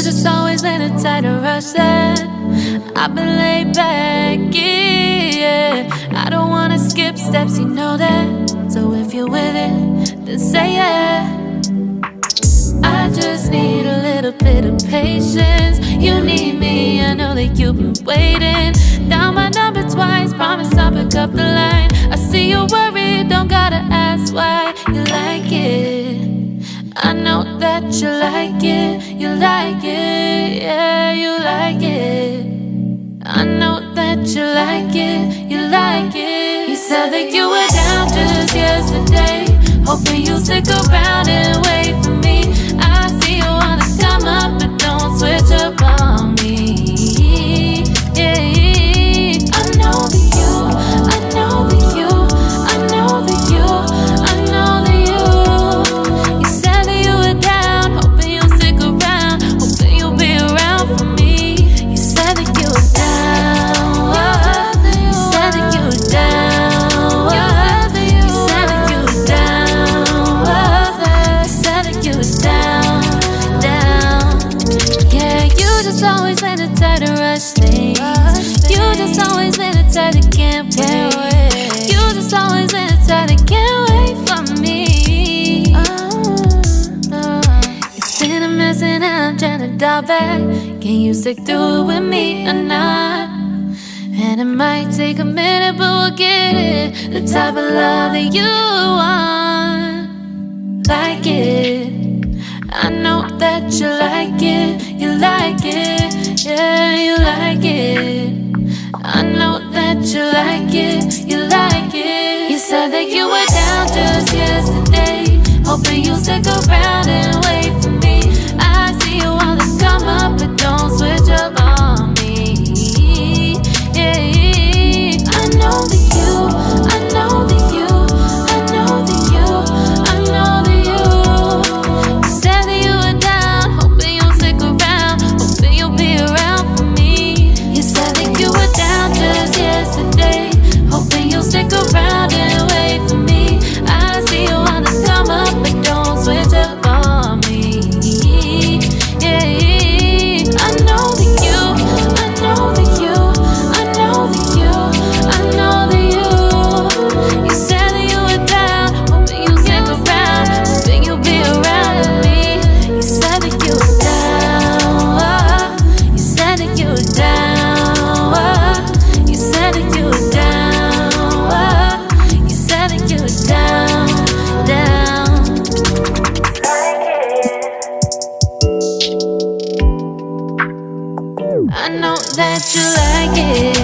just always been a tight rush that I've been laid back, yeah. I don't wanna skip steps, you know that. So if you're with it, then say yeah. I just need a little bit of patience. You need me, I know that you've been waiting. Down my number twice, promise I'll pick up the line. I see you worried, don't gotta ask why. You like it, I know that you like it. You like it, yeah, you like it. I know that you like it, you like it. You said that you were down just yesterday, hoping you'll stick around and wait for me. I see you wanna come up, but don't switch up on me. Yeah, I know that you, I know that you, I know that you, I know that you. You said that you were down, hoping you'll stick around, hoping you'll be around for me. You said that you were down, you said that you were down, you said that you were down, you said that you were down, down. Yeah, you just always been a tight to rush things. You just always been a tight that can't wait. You just always been a tight that can't wait for me. It's been a mess and I'm trying to dial back. Can you stick through it with me or not? And it might take a minute, but we'll get it. The type of love that you want, like it. I know that you like it, you like it, yeah, you like it. I know that you like it, you like it. You said that you were down just yesterday, hoping you'll stick around and wait for me. I see you wanna come up, but don't switch up on me. Yeah, I know that you, I know that you, I know that you, I know that you. You said that you were down, hoping you'll stick around, hoping you'll be around for me. You said that you were down just yesterday, hoping you'll stick around and wait for me. I see you wanna come up, but don't switch up on me. Yeah, I know that you, I know that you, I know that you, I know that you. You said that you were down, hoping you'll stick around, hoping you'll be around with me. You said that you were down, you said that you were down, you said that you were down, you said that you were down, down. I know that you like it.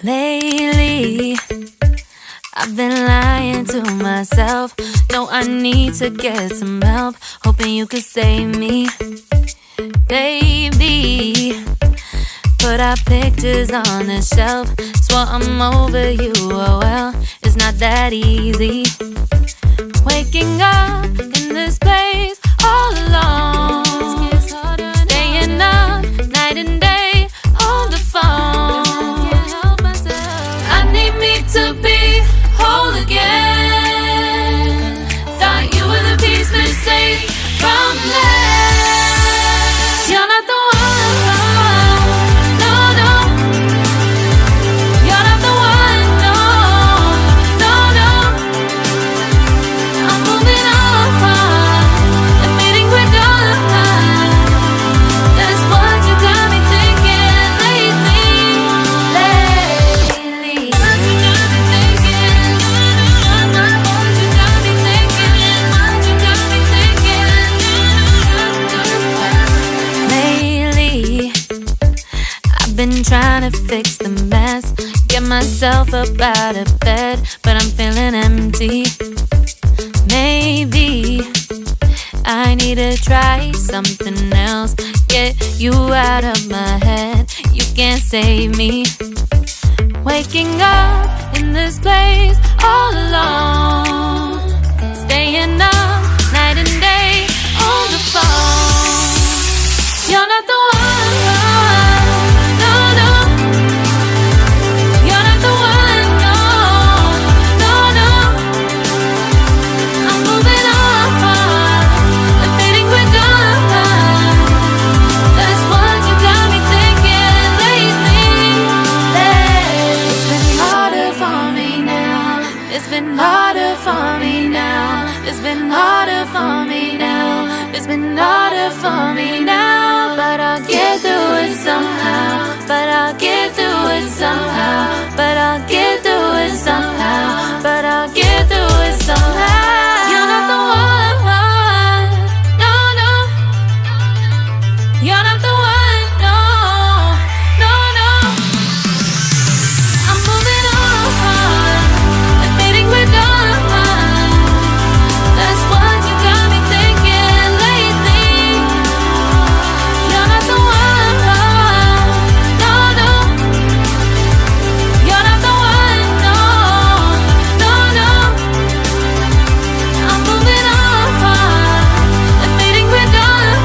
Lately, I've been lying to myself. No, I need to get some help, hoping you could save me. Baby, put our pictures on the shelf. Swore I'm over you, oh well, it's not that easy. Waking up in this place all alone, staying up night and day on the phone. To be whole again. Thought you were the piece missing from left. You're not the one, no, no. You're not the one, no, no, no. I'm moving on, admitting we're done. That's what you got me thinking lately, lately. Been trying to fix the mess, get myself up out of bed, but I'm feeling empty. Maybe I need to try something else. get you out of my head. You can't save me. Waking up in this place all alone, staying up night and day on the phone. You're not the one, no, no. You're not the one, no, no, no. I'm moving on, admitting we're done. That's what you got me thinking lately. It's been harder for me now. It's been harder for me now. It's been harder for me now. It's been harder for me now. But I'll get through it somehow. But I'll get through it somehow. But I'll get through it somehow. But I'll get through it somehow. You're not the one, no, no. You're not the one, no, no, no. I'm moving on, admitting we're done. That's what you got me thinking lately. You're not the one, no, no. You're not the one, no, no, no. I'm moving on, admitting we're done.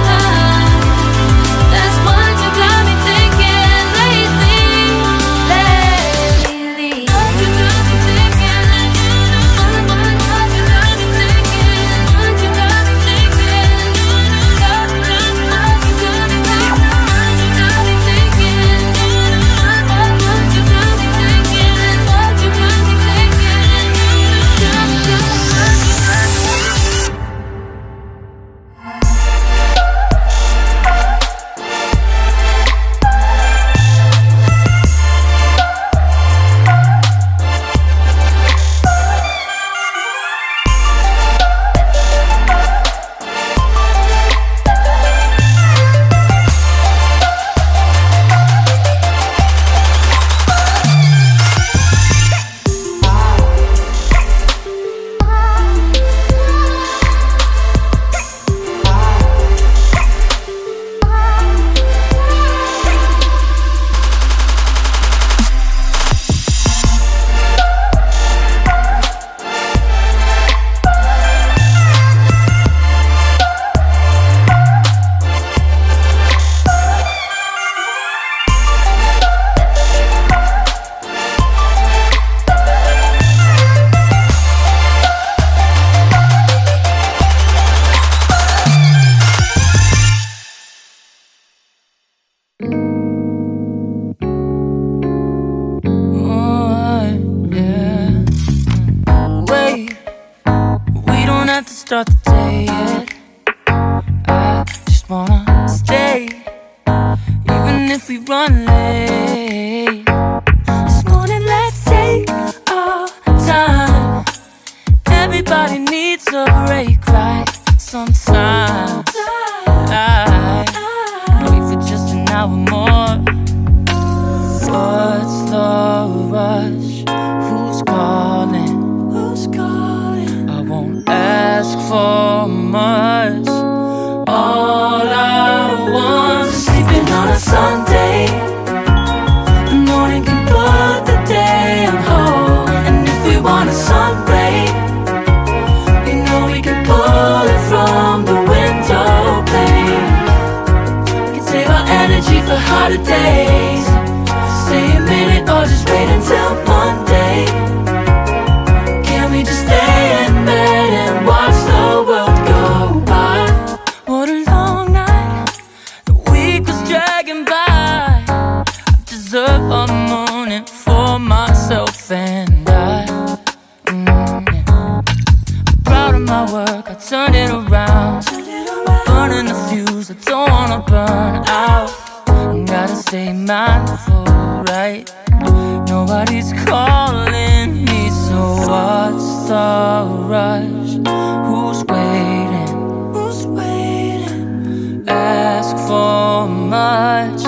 That's what you got me thinking lately. You got me thinking. What you got me thinking? What you got me thinking? What you got me thinking? What you got me thinking? What you got me thinking? What you got me Wait, we don't have to start the day yet. I just wanna stay, even if we run late. This morning, let's take our time. Everybody needs a break, right? Sometimes I wait for just an hour more. What's the rush? Who's calling? Who's calling? I won't ask for much. All I want is sleeping on a Sunday. The morning can put the day on hold. And if we want a sun ray, we know we can pull it from the window pane. We can save our energy for harder days. Stay a minute or just wait until Monday. Can we just stay in bed and watch the world go by? What a long night, the week was dragging by. I deserve a morning for myself and I. I'm proud of my work, I turned it around. Burning the fuse, I don't wanna burn out. Gotta stay mindful, right? Nobody's calling me, so what's the rush? Who's waiting? Who's waiting? Ask for much.